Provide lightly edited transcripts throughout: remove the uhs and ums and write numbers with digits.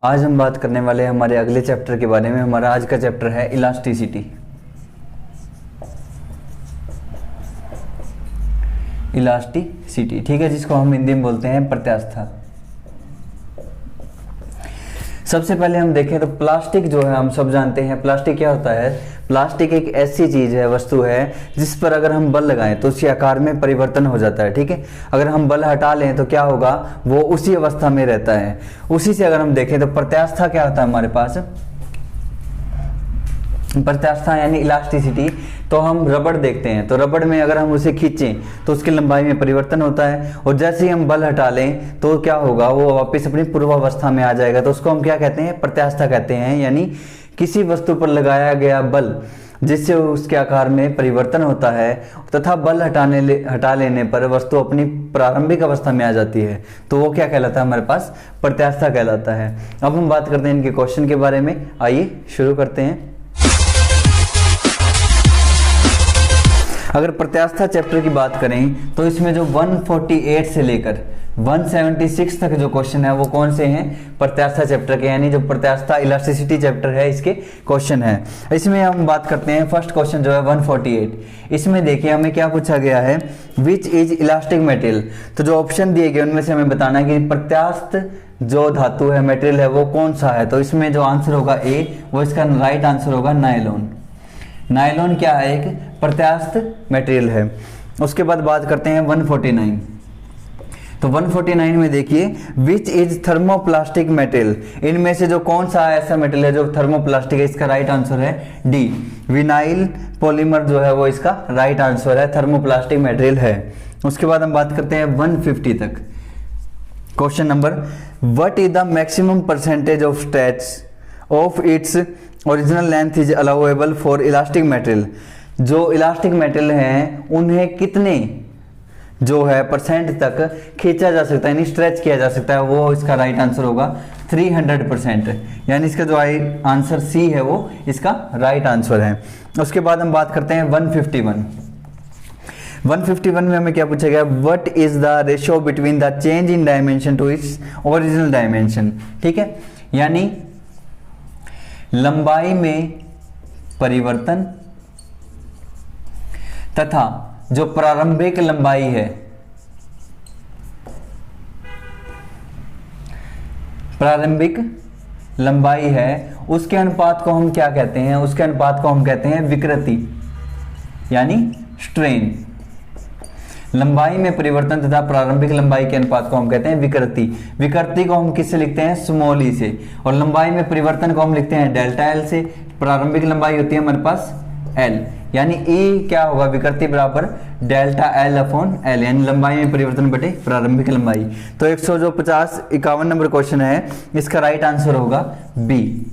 आज हम बात करने वाले हैं हमारे अगले चैप्टर के बारे में। हमारा आज का चैप्टर है इलास्टिसिटी। इलास्टिसिटी, ठीक है, जिसको हम हिंदी में बोलते हैं प्रत्यास्था। सबसे पहले हम देखें तो प्लास्टिक जो है, हम सब जानते हैं प्लास्टिक क्या होता है। प्लास्टिक एक ऐसी चीज है, वस्तु है, जिस पर अगर हम बल लगाएं तो उसके आकार में परिवर्तन हो जाता है। ठीक है, अगर हम बल हटा लें तो क्या होगा, वो उसी अवस्था में रहता है। उसी से अगर हम देखें तो प्रत्यास्था क्या होता है हमारे पास, प्रत्यास्था यानी इलास्टिसिटी। तो हम रबड़ देखते हैं, तो रबड़ में अगर हम उसे खींचें तो उसकी लंबाई में परिवर्तन होता है, और जैसे ही हम बल हटा लें तो क्या होगा, वो वापस अपनी पूर्वावस्था में आ जाएगा। तो उसको हम क्या कहते हैं, प्रत्यास्था कहते हैं। यानी किसी वस्तु पर लगाया गया बल जिससे उसके आकार में परिवर्तन होता है, तथा बल हटा लेने पर वस्तु अपनी प्रारंभिक अवस्था में आ जाती है, तो वो क्या कहलाता है हमारे पास, प्रत्यास्था कहलाता है। अब हम बात करते हैं इनके क्वेश्चन के बारे में। आइए शुरू करते हैं। अगर प्रत्यास्था चैप्टर की बात करें तो इसमें जो 148 से लेकर 176 तक जो क्वेश्चन है वो कौन से हैं, प्रत्यास्था चैप्टर के, यानी जो प्रत्यास्था इलास्टिसिटी चैप्टर है इसके क्वेश्चन है। इसमें हम बात करते हैं फर्स्ट क्वेश्चन जो है 148। इसमें देखिए हमें क्या पूछा गया है, विच इज इलास्टिक मटेरियल। तो जो ऑप्शन दिए गए उनमें से हमें बताना है कि प्रत्यास्थ जो धातु है, मटेरियल है, वो कौन सा है। तो इसमें जो आंसर होगा ए, वो इसका राइट आंसर होगा नायलॉन। नायलॉन क्या है, एक प्रत्यास्थ मटेरियल है। उसके बाद बात करते हैं 149। तो 149 में देखिए, विच इज थर्मोप्लास्टिक मटेरियल। इनमें से जो कौन सा ऐसा मटेरियल है जो थर्मोप्लास्टिक है, इसका राइट आंसर है डी, विनाइल पॉलीमर जो है वो इसका राइट आंसर है, थर्मोप्लास्टिक मटेरियल है। उसके बाद हम बात करते हैं 150 तक। Question number, what is the maximum percentage of stretch of its original length is allowable for elastic material. जो इलास्टिक मटेरियल हैं उन्हें कितने जो है परसेंट तक खींचा जा सकता है, यानी स्ट्रेच किया जा सकता है, वो इसका राइट आंसर होगा 300%। यानी इसका जो आंसर सी है वो इसका राइट आंसर है। उसके बाद हम बात करते हैं 151। 151 में हमें क्या पूछा गया, what is the ratio between the change in dimension to its original dimension. ठीक है, यानी लंबाई में परिवर्तन तथा जो प्रारंभिक लंबाई है, प्रारंभिक लंबाई है, उसके अनुपात को हम क्या कहते हैं, उसके अनुपात को हम कहते हैं विकृति, यानी स्ट्रेन। लंबाई में परिवर्तन तथा प्रारंभिक लंबाई के अनुपात को हम कहते हैं विकृति। विकृति को हम किससे लिखते हैं, स्मॉल ई से, और लंबाई में परिवर्तन को हम लिखते हैं डेल्टा एल से। प्रारंभिक लंबाई होती है हमारे पास एल, यानी ई क्या होगा, विकृति बराबर डेल्टा एल अपॉन एल, यानी लंबाई में परिवर्तन बटे प्रारंभिक लंबाई। तो 151 नंबर क्वेश्चन है, इसका राइट आंसर होगा बी,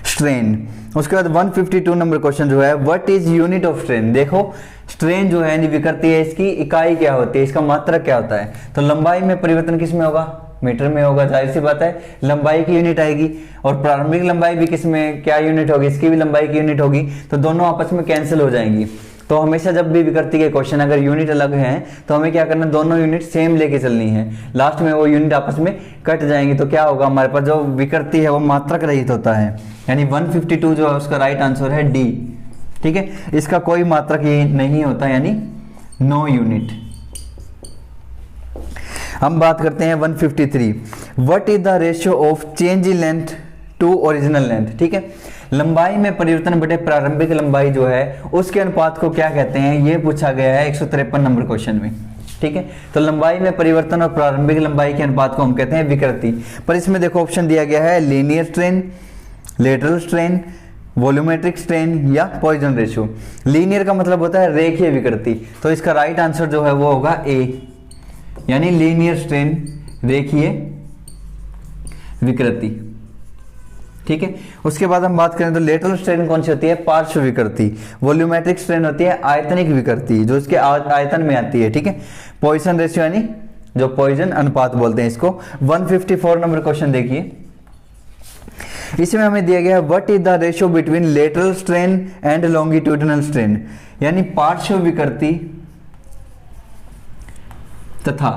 स्ट्रेन। उसके बाद 152 नंबर क्वेश्चन जो है, what is unit of strain. देखो स्ट्रेन जो है यानी विकृति है, इसकी इकाई क्या होती है, इसका मात्रक क्या होता है। तो लंबाई में परिवर्तन किस में होगा, मीटर में होगा, जाहिर सी बात है लंबाई की यूनिट आएगी, और प्रारंभिक लंबाई भी किस में क्या यूनिट होगी, इसकी भी लंबाई की यूनिट होगी, तो दोनों आपस में कैंसिल हो जाएंगी। तो हमेशा जब भी विकृति के क्वेश्चन अगर यूनिट अलग हैं तो हमें क्या करना, दोनों यूनिट सेम लेके चलनी है, लास्ट में वो यूनिट आपस में कट जाएंगी। तो क्या होगा, हमारे पास जो विकृति है वो मात्रक रहित होता है, यानी 152 जो है उसका राइट आंसर है डी। ठीक है, इसका कोई मात्रक ये नहीं होता, यानी नो यूनिट। हम बात करते हैं 153। What is the ratio of change in length to original length. ठीक है, लंबाई में परिवर्तन बटे प्रारंभिक लंबाई जो है उसके अनुपात को क्या कहते हैं, ये पूछा गया है 153 नंबर क्वेश्चन में। ठीक है, तो लंबाई में परिवर्तन और प्रारंभिक लंबाई के अनुपात को हम कहते हैं विकृति। पर इसमें देखो ऑप्शन दिया गया है linear strain, lateral strain, volumetric strain या पॉइजन रेशियो। लीनियर का मतलब होता है रेखीय विकृति, तो इसका राइट आंसर जो है वो होगा ए, यानी लीनियर स्ट्रेन, रेखीय विकृति। ठीक है, उसके बाद हम बात करें तो लेटरल स्ट्रेन कौन सी होती है, पार्श्व विकृति। वॉल्यूमेट्रिक स्ट्रेन होती है आयतनिक विकृति, जो इसके आयतन में आती है। ठीक है, पॉइजन रेशियो यानी जो पॉइजन अनुपात बोलते हैं इसको। 154 नंबर क्वेश्चन देखिए, इसमें हमें दिया गया है what is the ratio between lateral strain and longitudinal strain, यानी पार्श्व विकृति तथा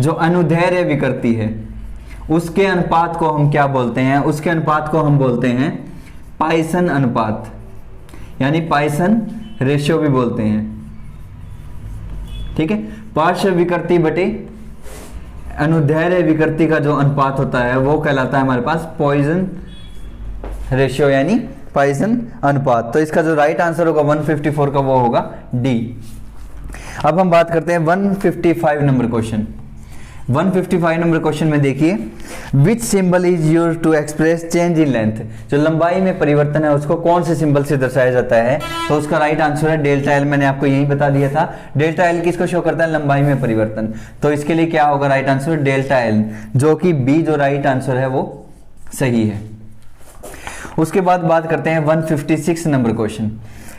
जो अनुदैर्ध्य विकृति है उसके अनुपात को हम क्या बोलते हैं? उसके अनुपात को हम बोलते हैं पाइसन अनुपात, यानी पाइसन रेशियो भी बोलते हैं। ठीक है, पार्श्व विकृति बटे अनुदैर्ध्य विकृति का जो अनुपात होता है वो कहलाता है हमारे पास पॉइसन रेशियो, यानी पॉइसन अनुपात। तो इसका जो राइट आंसर होगा 154 का वो होगा डी। अब हम बात करते हैं 155 नंबर क्वेश्चन। 155 नंबर क्वेश्चन में देखिए, which symbol is used to express change in length. जो लंबाई में परिवर्तन है उसको कौन से सिंबल से दर्शाया जाता है? तो उसका राइट आंसर है डेल्टा एल। मैंने आपको यही बता दिया था, डेल्टा एल किसको शो करता है? लंबाई में परिवर्तन। तो इसके लिए क्या होगा राइट आंसर? डेल्टा एल, जो कि बी जो राइट आंसर है वो सही है। उसके बाद बात करते हैं 156 नंबर क्वेश्चन।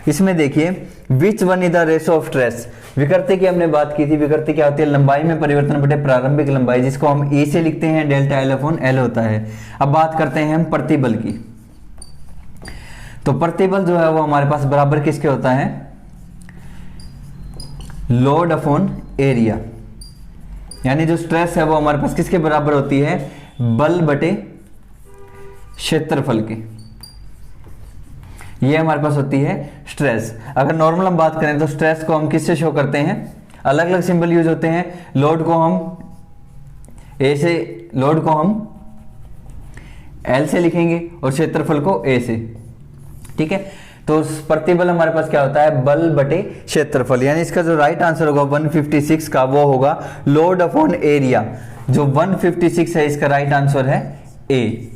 इसमें देखिए, which one is the ratio of stress. विकृति की हमने बात की थी। विकृति क्या होती है? लंबाई में परिवर्तन बटे प्रारंभिक लंबाई, जिसको हम ए से लिखते हैं, डेल्टा एल अपॉन एल होता है। अब बात करते हैं हम प्रतिबल की। तो प्रतिबल जो है वो हमारे पास बराबर किसके होता है? लोड अपॉन एरिया, यानी जो स्ट्रेस है वो हमारे पास किसके बराबर होती है? बल बटे क्षेत्रफल के। ये हमारे पास होती है स्ट्रेस। अगर नॉर्मल हम बात करें तो स्ट्रेस को हम किससे शो करते हैं? अलग अलग सिंबल यूज होते हैं। लोड को हम ए से, लोड को हम एल से लिखेंगे और क्षेत्रफल को ए से। ठीक है, तो प्रतिबल हमारे पास क्या होता है? बल बटे क्षेत्रफल, यानी इसका जो राइट आंसर होगा 156 का वो होगा लोड अपॉन एरिया। जो 156 है इसका राइट आंसर है ए।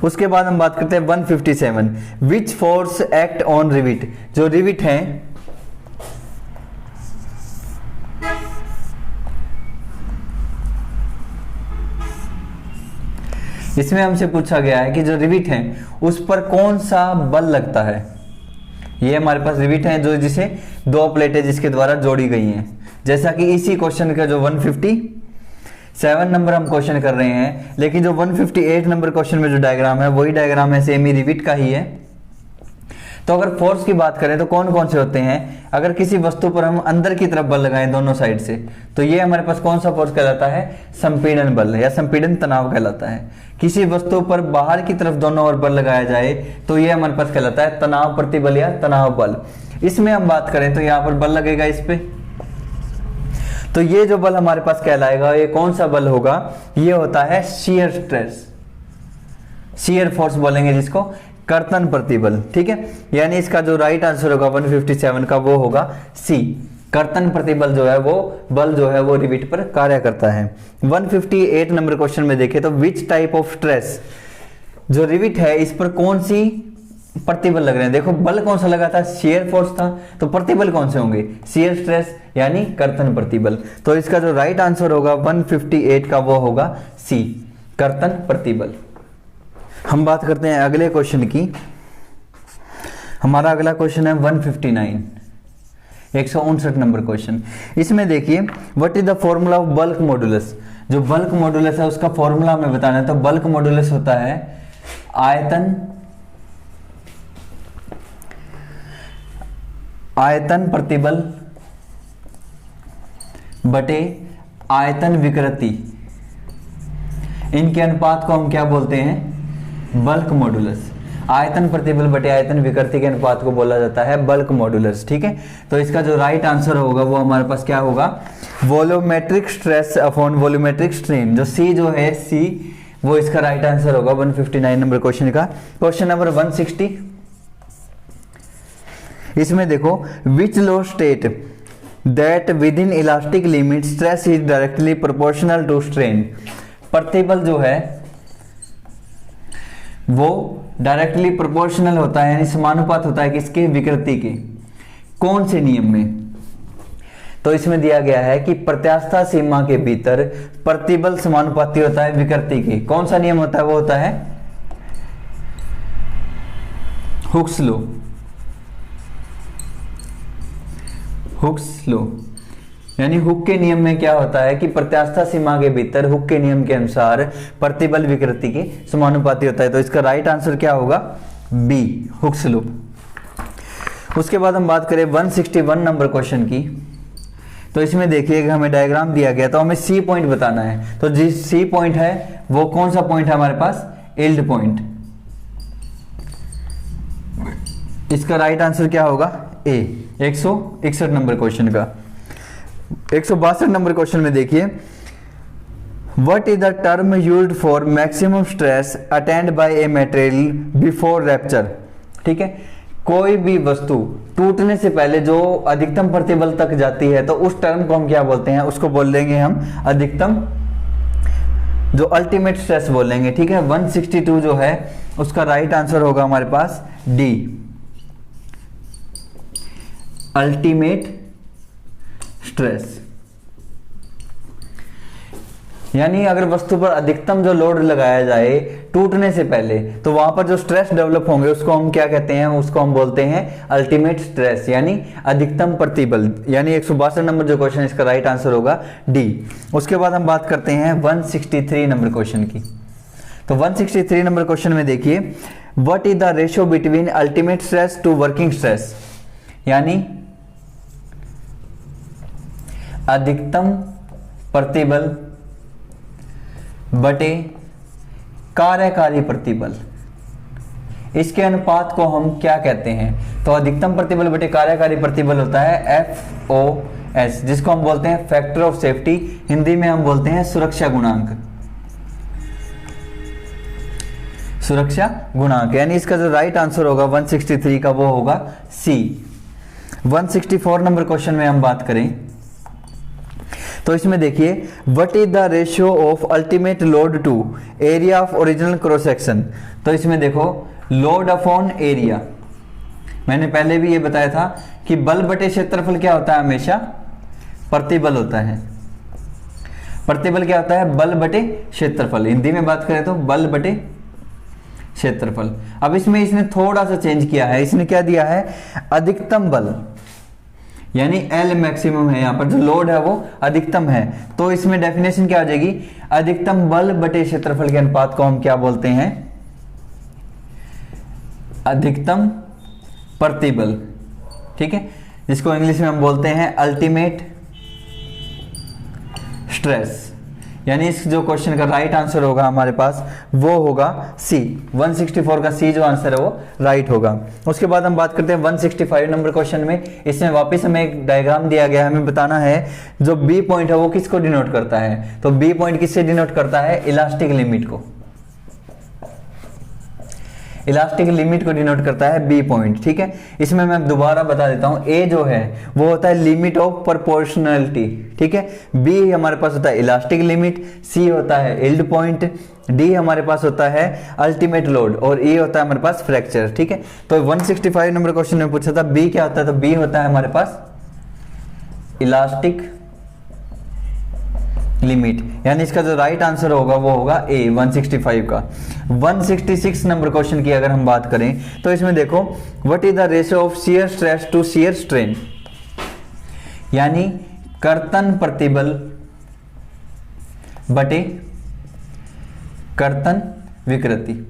उसके बाद हम बात करते हैं 157, which force act on rivet. जो रिविट है इसमें हमसे पूछा गया है कि जो रिविट है उस पर कौन सा बल लगता है। ये हमारे पास रिविट है जो जिसे दो प्लेटें जिसके द्वारा जोड़ी गई हैं, जैसा कि इसी क्वेश्चन का जो 157 नंबर हम क्वेश्चन कर रहे हैं। लेकिन जो 158 नंबर क्वेश्चन में जो डायग्राम है वही डायग्राम है, सेम ही रिविट का ही है। तो अगर फोर्स की बात करें तो कौन कौन से होते हैं? अगर किसी वस्तु पर हम अंदर की तरफ बल लगाएं दोनों साइड से, तो ये हमारे पास कौन सा फोर्स कहलाता है? संपीड़न बल या संपीड़न तनाव कहलाता है। किसी वस्तु पर बाहर की तरफ दोनों ओर बल लगाया जाए तो ये हमारे पास कहलाता है तनाव प्रतिबल या तनाव बल। इसमें हम बात करें तो यहाँ पर बल लगेगा इस पे, तो ये जो बल हमारे पास कहलाएगा ये कौन सा बल होगा? ये होता है शियर स्ट्रेस, शियर फोर्स बोलेंगे जिसको, कर्तन प्रतिबल। ठीक है, यानी इसका जो राइट आंसर होगा 157 का वो होगा सी। कर्तन प्रतिबल जो है वो बल जो है वो रिविट पर कार्य करता है। 158 नंबर क्वेश्चन में देखें तो विच टाइप ऑफ स्ट्रेस, जो रिविट है इस पर कौन सी प्रतिबल लग रहे हैं? देखो बल कौन सा लगा था? शियर फोर्स था, तो प्रतिबल कौन से होंगे? शियर स्ट्रेस यानी कर्तन प्रतिबल। तो इसका जो राइट आंसर होगा 158 का वो होगा सी, कर्तन प्रतिबल। हम बात करते हैं अगले क्वेश्चन की। हमारा अगला क्वेश्चन है 159, 159 नंबर क्वेश्चन। इसमें देखिए, what is the formula of bulk modulus. जो बल्क मॉडुलस है उसका फॉर्मूला हमें बताना है। तो बल्क मॉडुलस होता है आयतन प्रतिबल बटे आयतन विकृति, इनके अनुपात को हम क्या बोलते हैं? Bulk modulus. आयतन प्रतिबल बटे आयतन विकृति के अनुपात को बोला जाता है बल्क मॉडुलस। ठीक है, तो इसका जो राइट आंसर होगा वो हमारे पास क्या होगा? Volumetric stress upon volumetric strain. जो सी जो है सी, वो इसका राइट आंसर होगा 159 नंबर क्वेश्चन का। क्वेश्चन नंबर 160, इसमें देखो, which law state that within elastic limit stress is directly proportional to strain. प्रतिबल जो है वो डायरेक्टली प्रोपोर्शनल होता है, यानी समानुपात होता है किसके? विकृति के। कौन से नियम में? तो इसमें दिया गया है कि प्रत्यास्थ सीमा के भीतर प्रतिबल समानुपाती होता है विकृति के। कौन सा नियम होता है? वो होता है हुक्स लॉ। हुक्स लॉ यानी हुक के नियम में क्या होता है कि प्रत्यास्थ सीमा के भीतर हुक के नियम के अनुसार प्रतिबल विकृति के समानुपाती होता है। तो इसका राइट आंसर क्या होगा? B, Hooke's law. उसके बाद हम बात करें 161 नंबर क्वेश्चन की। तो इसमें देखिए कि हमें डायग्राम दिया गया तो हमें सी पॉइंट बताना है, तो जिस सी पॉइंट है वो कौन सा पॉइंट है हमारे पास, यील्ड पॉइंट। इसका राइट आंसर क्या होगा, ए। 161 नंबर क्वेश्चन का। 162 नंबर क्वेश्चन में देखिए, what is the term used for maximum stress attend by a material before rupture. ठीक है, कोई भी वस्तु टूटने से पहले जो अधिकतम प्रतिबल तक जाती है तो उस टर्म को हम क्या बोलते हैं, उसको बोल देंगे हम अधिकतम, जो अल्टीमेट स्ट्रेस बोलेंगे। ठीक है, 162 जो है उसका राइट आंसर होगा हमारे पास डी, अल्टीमेट स्ट्रेस। यानी अगर वस्तु पर अधिकतम जो लोड लगाया जाए टूटने से पहले तो वहां पर जो स्ट्रेस डेवलप होंगे उसको हम क्या कहते हैं, उसको हम बोलते हैं अल्टीमेट स्ट्रेस, यानी अधिकतम प्रतिबल। यानी 162 नंबर जो क्वेश्चन, इसका राइट आंसर होगा डी। उसके बाद हम बात करते हैं 163 नंबर क्वेश्चन की। तो 163 नंबर क्वेश्चन में देखिए, what is the ratio between ultimate stress to working stress. यानी अधिकतम प्रतिबल बटे कार्यकारी प्रतिबल, इसके अनुपात को हम क्या कहते हैं, तो अधिकतम प्रतिबल बटे कार्यकारी प्रतिबल होता है FOS, जिसको हम बोलते हैं फैक्टर ऑफ सेफ्टी, हिंदी में हम बोलते हैं सुरक्षा गुणांक। सुरक्षा गुणांक, यानी इसका जो राइट आंसर होगा 163 का वो होगा सी। 164 नंबर क्वेश्चन में हम बात करें तो इसमें देखिए, what is the ratio of ultimate load to area of original cross section. तो इसमें देखो, लोड अपॉन एरिया, मैंने पहले भी ये बताया था कि बल बटे क्षेत्रफल क्या होता है, हमेशा प्रतिबल होता है। प्रतिबल क्या होता है, बल बटे क्षेत्रफल, हिंदी में बात करें तो बल बटे क्षेत्रफल। अब इसमें इसने थोड़ा सा चेंज किया है, इसने क्या दिया है, अधिकतम बल, यानी L मैक्सिमम है, यहां पर जो लोड है वो अधिकतम है, तो इसमें डेफिनेशन क्या हो जाएगी, अधिकतम बल बटे क्षेत्रफल के अनुपात को हम क्या बोलते हैं, अधिकतम प्रतिबल। ठीक है, जिसको इंग्लिश में हम बोलते हैं अल्टीमेट स्ट्रेस। यानी इस जो क्वेश्चन का राइट आंसर होगा हमारे पास वो होगा सी। 164 का सी जो आंसर है वो राइट होगा। उसके बाद हम बात करते हैं 165 नंबर क्वेश्चन में। इसमें वापस हमें एक डायग्राम दिया गया है, हमें बताना है जो बी पॉइंट है वो किसको डिनोट करता है। तो बी पॉइंट किससे डिनोट करता है, इलास्टिक लिमिट को, इलास्टिक लिमिट को डिनोट करता है बी पॉइंट। ठीक है, इसमें मैं दोबारा बता देता हूं, ए जो है वो होता है लिमिट ऑफ प्रोपोर्शनलिटी। ठीक है, बी हमारे पास होता है इलास्टिक लिमिट, सी होता है यील्ड पॉइंट, डी हमारे पास होता है अल्टीमेट लोड और ई होता है हमारे पास फ्रैक्चर। ठीक है, तो 165 नंबर क्वेश्चन में पूछा था बी क्या होता है, तो बी होता है हमारे पास इलास्टिक लिमिट, यानी इसका जो राइट आंसर होगा वो होगा ए 165 का। 166 नंबर क्वेश्चन की अगर हम बात करें तो इसमें देखो, what is the ratio of shear stress to shear strain, यानी कर्तन प्रतिबल बटे कर्तन विकृति,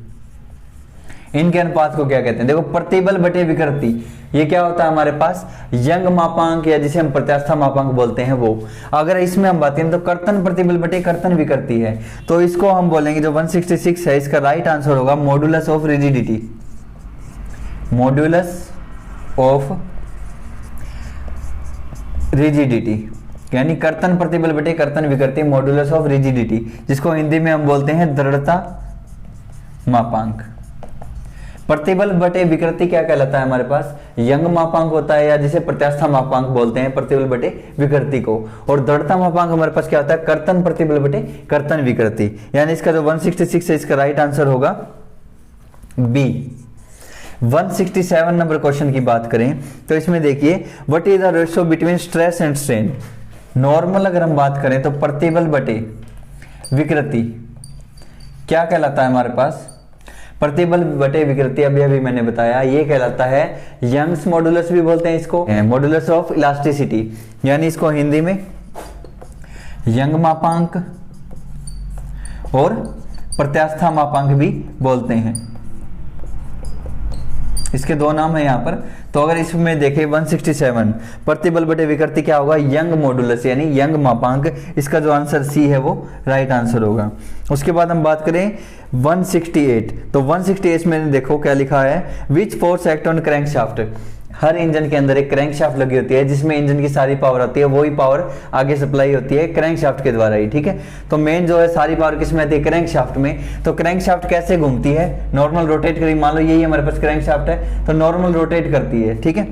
इनके अनुपात को क्या कहते हैं। देखो, प्रतिबल बटे विकृति, ये क्या होता है हमारे पास, यंग मापांक या जिसे हम प्रत्यास्था मापांक बोलते हैं वो। अगर इसमें हम बात करें तो कर्तन प्रतिबल बटे कर्तन विकृति है, तो इसको हम बोलेंगे जो 166 है इसका राइट आंसर होगा modulus of rigidity, modulus of rigidity, यानी कर्तन प्रतिबल बटे कर्तन विकृति, मॉडुलस ऑफ रिजिडिटी, जिसको हिंदी में हम बोलते हैं दृढ़ता मापांक। प्रतिबल बटे विकृति क्या कहलाता है हमारे पास, यंग मापांक होता है या जिसे प्रत्यास्था मापांक बोलते हैं प्रतिबल बटे विकृति को, और दृढ़ता मापांक हमारे पास क्या होता है, कर्तन प्रतिबल बटे कर्तन विकृति। यानी इसका जो 166 है इसका राइट आंसर होगा बी। 167 नंबर क्वेश्चन की बात करें तो इसमें देखिए, what is the ratio between stress and strain. Normal अगर हम बात करें तो प्रतिबल बटे विकृति क्या कहलाता है हमारे पास, प्रतिबल बटे विकृति अभी अभी मैंने बताया, ये कहलाता है यंग्स मॉडुलस भी बोलते हैं इसको, मॉडुलस ऑफ इलास्टिसिटी, यानी इसको हिंदी में यंग मापांक और प्रत्यास्था मापांक भी बोलते हैं। इसके दो नाम है यहाँ पर। तो अगर इसमें देखें 167 प्रतिबल बटे विकृति क्या होगा, यंग मॉडुलस यानी यंग मापांक। इसका जो आंसर सी है वो राइट आंसर होगा। उसके बाद हम बात करें 168, तो 168 में देखो क्या लिखा है, which force act on crank shaft. Her engine के अंदर एक क्रैंक शाफ्ट लगी होती है जिसमें इंजन की सारी पावर आती है, वही पावर आगे सप्लाई होती है क्रैंक शाफ्ट के द्वारा ही, ठीक है। तो मेन जो है सारी पावर किसमें आती है, क्रैंक शाफ्ट में। तो क्रैंक शाफ्ट कैसे घूमती है, नॉर्मल रोटेट करी, मान लो यही हमारे पास क्रैंक शाफ्ट है तो नॉर्मल रोटेट करती है, ठीक है।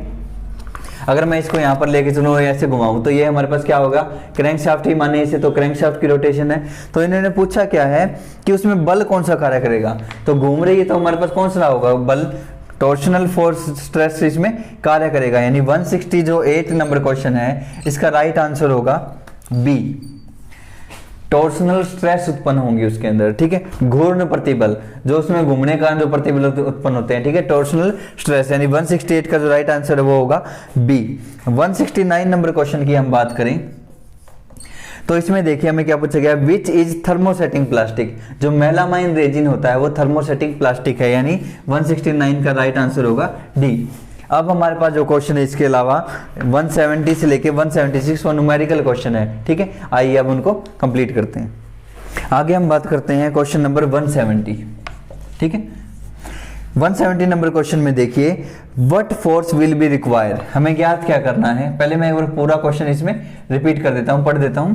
अगर मैं इसको यहाँ पर लेके चलूँ ऐसे घुमाऊं तो ये हमारे पास क्या होगा, क्रैंक शाफ्ट ही माने इसे, तो क्रैंक शाफ्ट की रोटेशन है। तो इन्होंने पूछा क्या है कि उसमें बल कौन सा कार्य करेगा, तो घूम रही है तो हमारे पास कौन सा होगा, बल टॉर्शनल फोर्स स्ट्रेस इसमें कार्य करेगा। यानी 160 जो 8 नंबर क्वेश्चन है इसका राइट आंसर होगा बी, टॉर्शनल स्ट्रेस उत्पन्न होंगी उसके अंदर, ठीक है। घूर्ण प्रतिबल जो उसमें घूमने का जो प्रतिबल उत्पन्न होते हैं, ठीक है, टॉर्शनल स्ट्रेस, यानी 168 का जो राइट आंसर है वो होगा बी। 169 नंबर क्वेश्चन की हम बात करें तो इसमें देखिए हमें क्या पूछा गया, विच इज थर्मोसेटिंग प्लास्टिक। जो मेलामाइन रेजिन होता है वो थर्मोसेटिंग प्लास्टिक है, यानी 169 का राइट आंसर होगा डी। अब हमारे पास जो क्वेश्चन है इसके अलावा 170 से लेके 176 वो न्यूमेरिकल क्वेश्चन है, ठीक है। आइए अब उनको कंप्लीट करते हैं। आगे हम बात करते हैं क्वेश्चन नंबर 170, ठीक है। 170 नंबर क्वेश्चन में देखिए, what force will be required, हमें ज्ञात क्या करना है। पहले मैं एक बार पूरा क्वेश्चन इसमें रिपीट कर देता हूं, पढ़ देता हूं।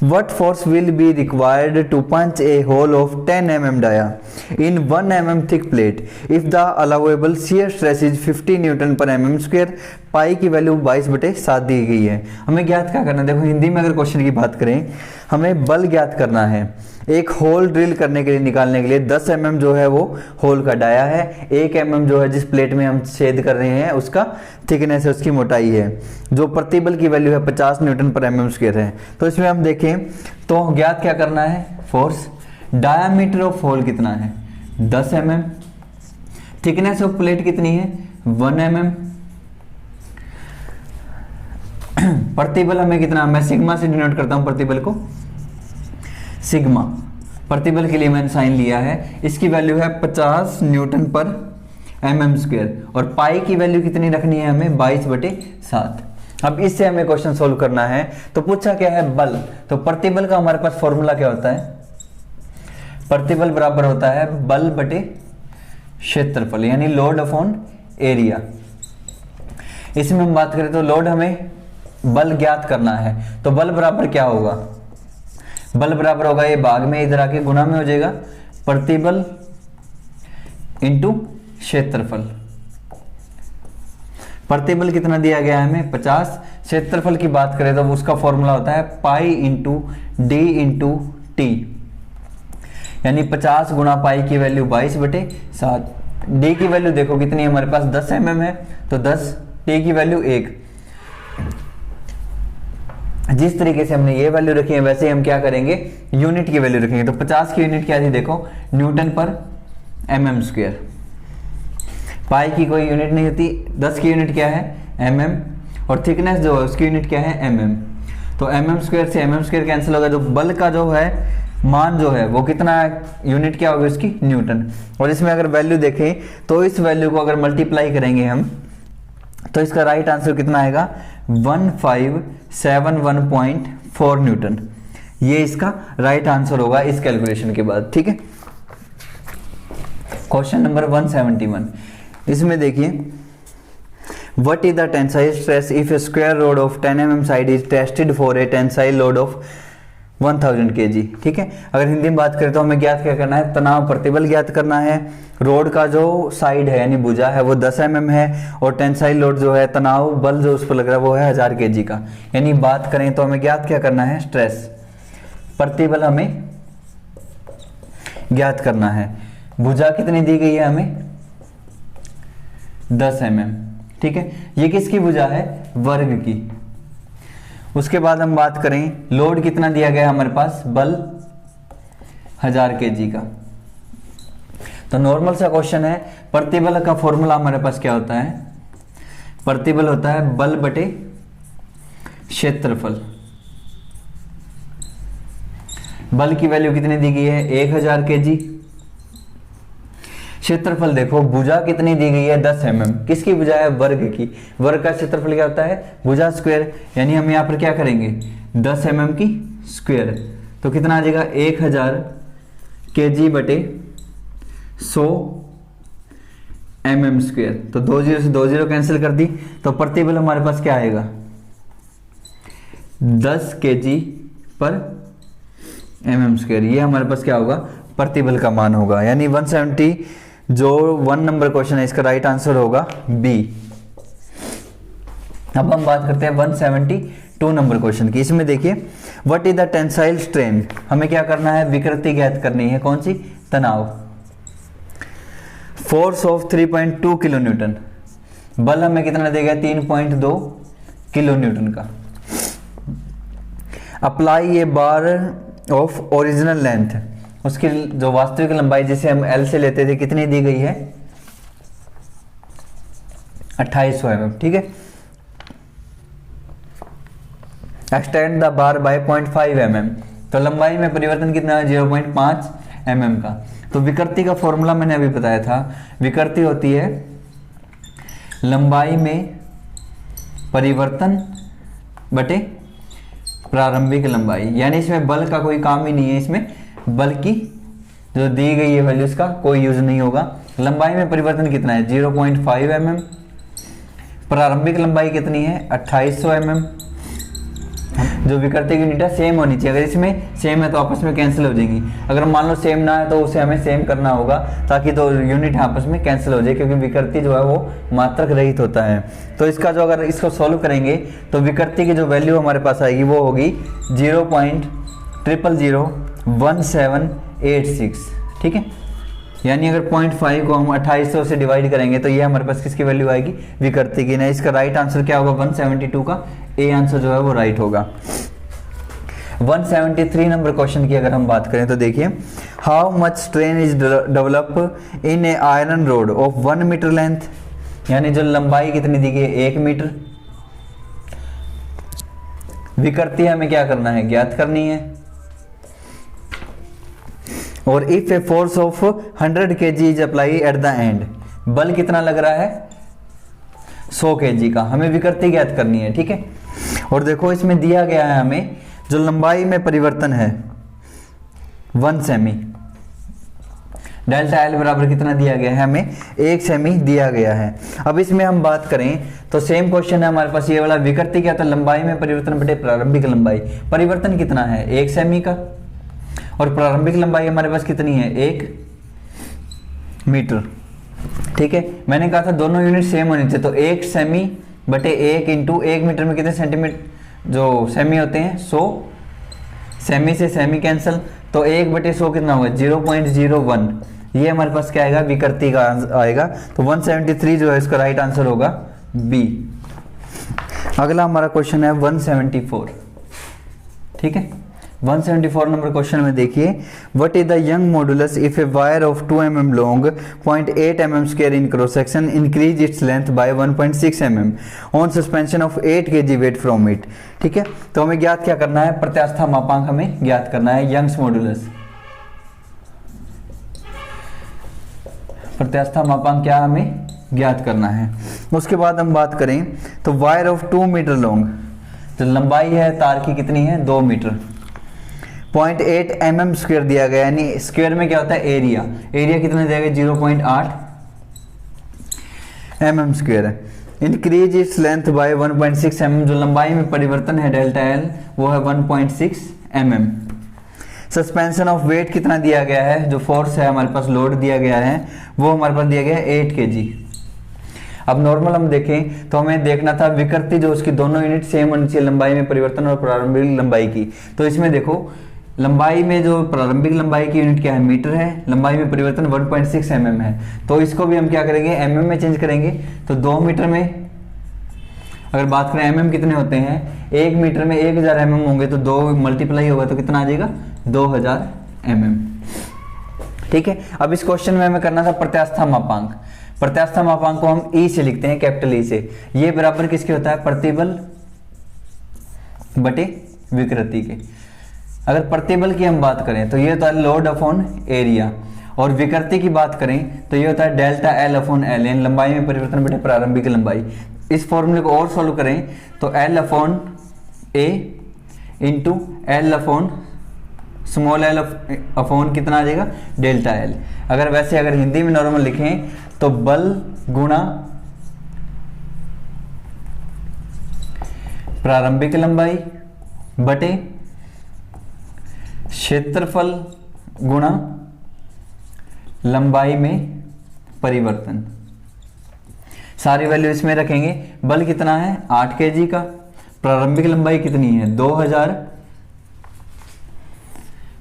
What force will be required to punch a hole of 10 mm dia in 1 mm thick plate if the allowable shear stress is 50 newton per mm square, pi की वैल्यू 22/7 दी गई है। हमें ज्ञात क्या करना है, देखो हिंदी में अगर क्वेश्चन की बात करें, हमें बल ज्ञात करना है। एक होल ड्रिल करने के लिए, निकालने के लिए 10 mm जो है वो होल का डाया है, 1 mm जो है जिस प्लेट में हम छेद कर रहे हैं उसका थिकनेस है, उसकी मोटाई है। जो प्रतिबल की वैल्यू है 50 न्यूटन पर mm स्क्वायर है। तो इसमें हम देखें तो ज्ञात क्या करना है, फोर्स। डायामीटर ऑफ होल कितना है 10 mm, थिकनेस ऑफ प्लेट कितनी है 1 mm, प्रतिबल हमें कितना, मैं सिग्मा से डिनोट करता हूं प्रतिबल को, सिग्मा प्रतिबल के लिए मैंने साइन लिया है, इसकी वैल्यू है 50 न्यूटन पर mm स्क्वायर, और पाई की वैल्यू कितनी रखनी है हमें 22/7। अब इससे हमें क्वेश्चन सोल्व करना है। तो पूछा क्या है, बल। तो प्रतिबल का हमारे पास फॉर्मूला क्या होता है, प्रतिबल बराबर होता है बल बटे क्षेत्रफल, यानी लोड अपॉन एरिया। इसमें हम बात करें तो लोड, हमें बल ज्ञात करना है, तो बल बराबर क्या होगा, बल बराबर होगा ये भाग में इधर आके गुना में हो जाएगा, प्रतिबल इंटू क्षेत्रफल। प्रतिबल कितना दिया गया है हमें 50, क्षेत्रफल की बात करें तो उसका फॉर्मूला होता है pi into D into T, यानी 50 गुणा पाई की वैल्यू 22/7। डी की वैल्यू देखो कितनी है हमारे पास 10 mm है, तो 10, टी की वैल्यू 1। जिस तरीके से हमने ये वैल्यू रखी है वैसे ही हम क्या करेंगे, यूनिट की वैल्यू रखेंगे। तो 50 की यूनिट क्या थी, देखो Newton per mm square. Pi की कोई यूनिट नहीं होती, 10 की यूनिट क्या है mm, और थिकनेस जो है उसकी यूनिट क्या है mm। तो mm स्क्वायर से mm स्क्वायर कैंसिल होगा, जो बल का जो है मान जो है वो कितना यूनिट क्या होगी उसकी, न्यूटन। और इसमें अगर वैल्यू देखें तो इस वैल्यू को अगर मल्टीप्लाई करेंगे हम तो इसका राइट आंसर कितना आएगा 1571.4 न्यूटन। ये इसका राइट आंसर होगा इस कैलकुलेशन के बाद, ठीक है। क्वेश्चन नंबर 171, इसमें देखिए, what is the tensile stress if A square road of 10 mm side is tested for a tensile load of 1000 kg, ठीक है। अगर हिंदी में बात करें तो हमें ज्ञात क्या करना है, तनाव प्रतिबल ज्ञात करना है। रोड का जो साइड है यानी भुजा है वो 10 mm है, और टेंसाइल लोड जो है तनाव बल जो उस पर लग रहा है वो है 1000 kg का। यानी बात करें तो हमें ज्ञात क्या करना है, स्ट्रेस, प्रतिबल हमें ज्ञात करना है। भुजा कितनी दी गई है हमें 10 mm, ठीक है। ये किसकी भुजा है, वर्ग की। उसके बाद हम बात करें लोड कितना दिया गया हमारे पास, बल 1000 kg का। तो नॉर्मल सा क्वेश्चन है। प्रतिबल का फॉर्मूला हमारे पास क्या होता है, प्रतिबल होता है बल बटे क्षेत्रफल। बल की वैल्यू कितनी दी गई है 1000 kg, क्षेत्रफल देखो, भुजा कितनी दी गई है 10 mm, किसकी भुजा है, वर्ग की। वर्ग का क्षेत्रफल क्या होता है, भुजा स्क्वायर, यानी हम यहाँ पर क्या करेंगे 10 mm की स्क्वायर, तो कितना आ जाएगा 1000 kg बटे 100 mm स्क्वायर। तो 2 0 से 2 0 कैंसिल कर दी, तो प्रतिबल हमारे पास क्या आएगा 10 kg पर mm स्क्वायर। ये हमारे पास क्या होगा, प्रतिबल का मान होगा, यानी 170 जो 1 नंबर क्वेश्चन है इसका राइट आंसर होगा बी। अब हम बात करते हैं 172 नंबर क्वेश्चन की। इसमें देखिए what is the tensile strain, हमें क्या करना है, विकृति ज्ञात करनी है, कौन सी, तनाव। फोर्स ऑफ 3.2 किलो न्यूटन, बल हमें कितना देगा 3.2 किलो न्यूटन का। Apply A bar of original length, उसकी जो वास्तविक लंबाई जिसे हम L से लेते थे कितनी दी गई है 2800 mm, ठीक है। Extend the bar by 0.5 mm, तो लंबाई में परिवर्तन कितना है 0.5 mm का। तो विकृति का फॉर्मूला मैंने अभी बताया था, विकृति होती है लंबाई में परिवर्तन बटे प्रारंभिक लंबाई, यानी इसमें बल का कोई काम ही नहीं है, इसमें बल की जो दी गई है वैल्यूज का कोई यूज नहीं होगा। लंबाई में परिवर्तन कितना है 0.5 mm, प्रारंभिक लंबाई कितनी है 2800 mm। जो विकृति की यूनिट है सेम होनी चाहिए, अगर इसमें सेम है तो आपस में कैंसिल हो जाएंगी, अगर मान लो सेम ना है तो उसे हमें सेम करना होगा ताकि तो यूनिट आपस में कैंसिल हो जाए, क्योंकि विकृति जो है वो मात्रक रहित होता है। तो इसका जो अगर इसको सॉल्व करेंगे तो विकृति की जो वैल्यू हमारे पास आएगी वो होगी 0.001786, ठीक है। यानी अगर 0.5 को हम 2800 से डिवाइड करेंगे तो ये हमारे पास किसकी वैल्यू आएगी, विकृति की। ना इसका राइट आंसर क्या होगा 172 का ए आंसर जो है वो राइट होगा। 173 नंबर क्वेश्चन की अगर हम बात करें तो देखिए how much strain is develop in a iron rod of 1 metre length, यानी जो लंबाई कितनी दी गई है 1 मीटर। विकृति हमें क्या करना है, ज्ञात करनी है। और if a force of 100 kg is apply at the end, बल कितना लग रहा है 100 kg का, हमें विकृति ज्ञात करनी है, ठीक है। और देखो इसमें दिया गया है हमें जो लंबाई में परिवर्तन है 1 सेमी, डेल्टा एल बराबर कितना दिया गया है, हमें 1 सेमी दिया गया है। अब इसमें हम बात करें तो सेम क्वेश्चन है हमारे पास, ये वाला विकृति क्या था, लंबाई में परिवर्तन बटे प्रारंभिक लंबाई। परिवर्तन कितना है 1 सेमी का, और प्रारंभिक लंबाई हमारे पास कितनी है 1 मीटर, ठीक है। मैंने कहा था दोनों यूनिट सेम होनी चाहिए, तो 1 सेमी बटे 1 इंटू 1 मीटर में कितने सेंटीमीटर जो सेमी होते हैं 100, सेमी से सेमी कैंसिल, तो 1 बटे 100 कितना होगा 0.01, ये हमारे पास क्या आएगा विकृति का आएगा। तो 173 जो है इसका राइट आंसर होगा बी। अगला हमारा क्वेश्चन है 174, ठीक है। 174 नंबर क्वेश्चन में देखिए what is the Young modulus if a wire of 2 mm long 0.8 mm square in cross section increase its length by 1.6 mm on suspension of 8 kg weight from it, ठीक है। तो हमें ज्ञात क्या करना है, प्रत्यास्था मापांक हमें ज्ञात करना है, यंग्स मॉडुलस। प्रत्यास्था मापांक क्या हमें ज्ञात करना है। उसके बाद हम बात करें तो वायर ऑफ 2 मीटर लॉन्ग, जो लंबाई है तार की कितनी है 2 मीटर, 0.8 mm स्क्वायर दिया गया, यानी स्क्वायर में क्या होता है एरिया, एरिया कितना दिया गया 0.8 mm स्क्वायर है। Increase its length by 1.6 mm, जो लंबाई में परिवर्तन है डेल्टा एल वो है 1.6 mm। सस्पेंशन ऑफ वेट कितना दिया गया है, जो फोर्स है हमारे पास लोड दिया गया है वो हमारे पास दिया गया है 8 kg। अब नॉर्मल हम देखें तो हमें देखना था विकृति जो उसकी दोनों यूनिट सेम होनी चाहिए, लंबाई में परिवर्तन और प्रारंभिक लंबाई की। तो इसमें देखो लंबाई में जो प्रारंभिक लंबाई की यूनिट क्या है मीटर है, लंबाई में परिवर्तन 1.6 mm है, तो इसको भी हम क्या करेंगे mm में चेंज करेंगे। तो 2 मीटर में अगर बात करें mm कितने होते हैं, 1 मीटर में 1000 mm होंगे, तो 2 मल्टीप्लाई होगा तो कितना आ जाएगा 2000 mm, ठीक है। अब इस क्वेश्चन में हमें करना था प्रत्यास्था मापांक। प्रत्यास्था मापांक को हम ई से लिखते हैं, कैपिटल ई से। ये बराबर किसके होता है, प्रतिबल बटे विकृति के। अगर प्रतिबल की हम बात करें तो ये होता है लोड अपॉन एरिया, और विकृति की बात करें तो ये होता है डेल्टा एल अपॉन एल, यानी लंबाई में परिवर्तन बटे प्रारंभिक लंबाई। इस फॉर्मूले को और सॉल्व करें तो L upon A into L upon small L upon कितना आ जाएगा, डेल्टा एल। अगर हिंदी में नॉर्मल लिखें तो बल गुणा प्रारंभिक लंबाई बटे क्षेत्रफल गुणा लंबाई में परिवर्तन। सारी वैल्यू इसमें रखेंगे। बल कितना है 8 kg का, प्रारंभिक लंबाई कितनी है 2000,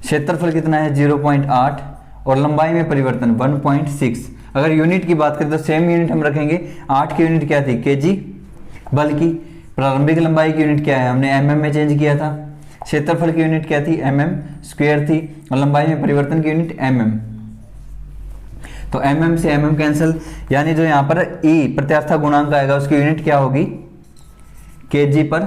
क्षेत्रफल कितना है 0.8 और लंबाई में परिवर्तन 1.6। अगर यूनिट की बात करें तो सेम यूनिट हम रखेंगे। 8 की यूनिट क्या थी kg, बल की। प्रारंभिक लंबाई की यूनिट क्या है, हमने mm में चेंज किया था। क्षेत्रफल की यूनिट क्या थी mm स्क्वायर थी और लंबाई में परिवर्तन की यूनिट mm। तो mm से mm कैंसिल, यानी जो यहाँ पर E प्रत्यास्था गुणांक आएगा उसकी यूनिट क्या होगी kg पर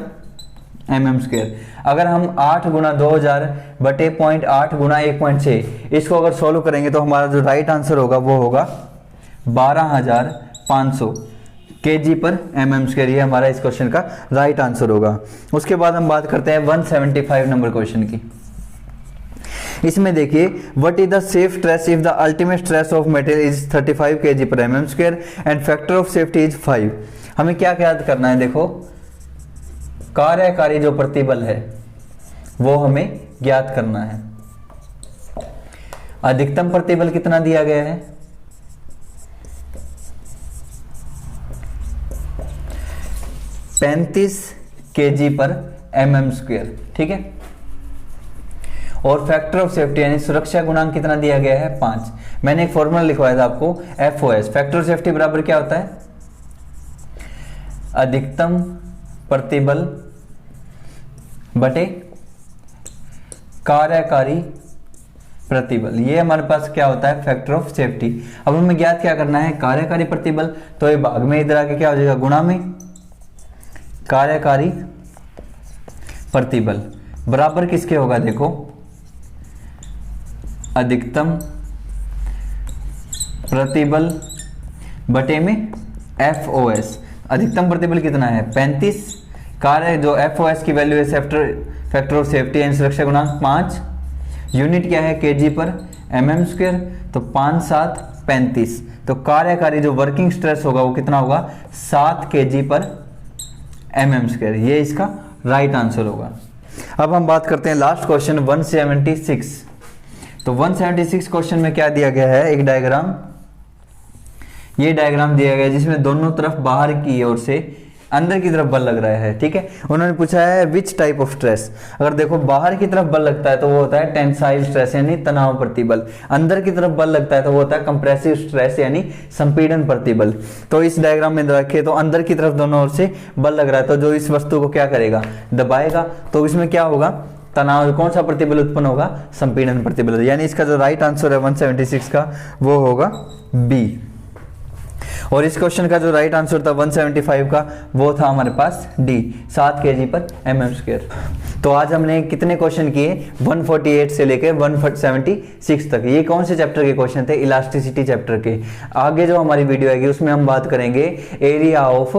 mm स्क्वायर। अगर हम 8 गुणा 2000 बटे 0.8 गुणा 1.6 इसको अगर सॉल्व करेंगे तो हमारा जो राइट आंसर होगा वो होगा 12500 kg पर mm स्क्वायर। ये हमारा इस क्वेश्चन का राइट आंसर होगा। उसके बाद हम बात करते हैं 175 नंबर क्वेश्चन की। इसमें देखिए what is the safe stress if the ultimate stress of material is 35 kg पर mm square and factor of safety is 5। हमें क्या याद करना है, देखो कार्यकारी जो प्रतिबल है वो हमें ज्ञात करना है। अधिकतम प्रतिबल कितना दिया गया है 35 kg पर mm स्क्वायर, ठीक है। और फैक्टर ऑफ सेफ्टी यानी सुरक्षा गुणांक कितना दिया गया है 5। मैंने एक फॉर्मूला लिखवाया था आपको FOS, फैक्टर ऑफ सेफ्टी बराबर क्या होता है अधिकतम प्रतिबल बटे कार्यकारी प्रतिबल। ये हमारे पास क्या होता है फैक्टर ऑफ सेफ्टी। अब हमें ज्ञात क्या करना है कार्यकारी प्रतिबल, तो ये भाग में इधर आके क्या हो जाएगा गुणा में कार्यकारी प्रतिबल बराबर किसके होगा, देखो अधिकतम प्रतिबल बटे में FOS। अधिकतम प्रतिबल कितना है 35, कार्य जो FOS की वैल्यू है फैक्टर ऑफ सेफ्टी एंड सुरक्षा गुणांक 5, यूनिट क्या है kg पर mm स्क्वायर, तो 5 7 35। तो कार्यकारी जो वर्किंग स्ट्रेस होगा वो कितना होगा 7 kg पर mm स्क्वायर। ये इसका राइट आंसर होगा। अब हम बात करते हैं लास्ट क्वेश्चन 176। तो 176 क्वेश्चन में क्या दिया गया है, एक डायग्राम, ये डायग्राम दिया गया है जिसमें दोनों तरफ बाहर की ओर से अंदर की तरफ बल लग रहा है, ठीक है। उन्होंने पूछा है विच टाइप ऑफ स्ट्रेस। अगर देखो बाहर की तरफ बल लगता है तो वो होता है टेंसाइल स्ट्रेस यानी तनाव प्रतिबल, अंदर की तरफ बल लगता है तो वो होता है कंप्रेसिव स्ट्रेस यानी संपीड़न प्रतिबल। तो इस डायग्राम में रखे तो अंदर की तरफ दोनों ओर से बल लग रहा है, तो जो इस वस्तु को क्या करेगा दबाएगा, तो इसमें क्या होगा तनाव, कौन सा प्रतिबल उत्पन्न होगा संपीड़न प्रतिबल। यानी इसका जो राइट आंसर है 176 का वो होगा बी। और इस क्वेश्चन का जो राइट आंसर था 175 का वो था हमारे पास डी 7 kg पर mm स्क्वायर। तो आज हमने कितने क्वेश्चन किए 148 से लेकर 176 तक। ये कौन से चैप्टर के क्वेश्चन थे, इलास्टिसिटी चैप्टर के। आगे जो हमारी वीडियो आएगी उसमें हम बात करेंगे एरिया ऑफ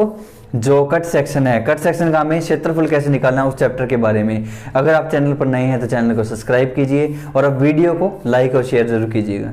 जो कट सेक्शन है, कट सेक्शन का हमें क्षेत्रफल कैसे निकालना है उस चैप्टर के बारे में। अगर आप चैनल पर नए हैं तो चैनल को सब्सक्राइब कीजिए और अब वीडियो को लाइक और शेयर जरूर कीजिएगा।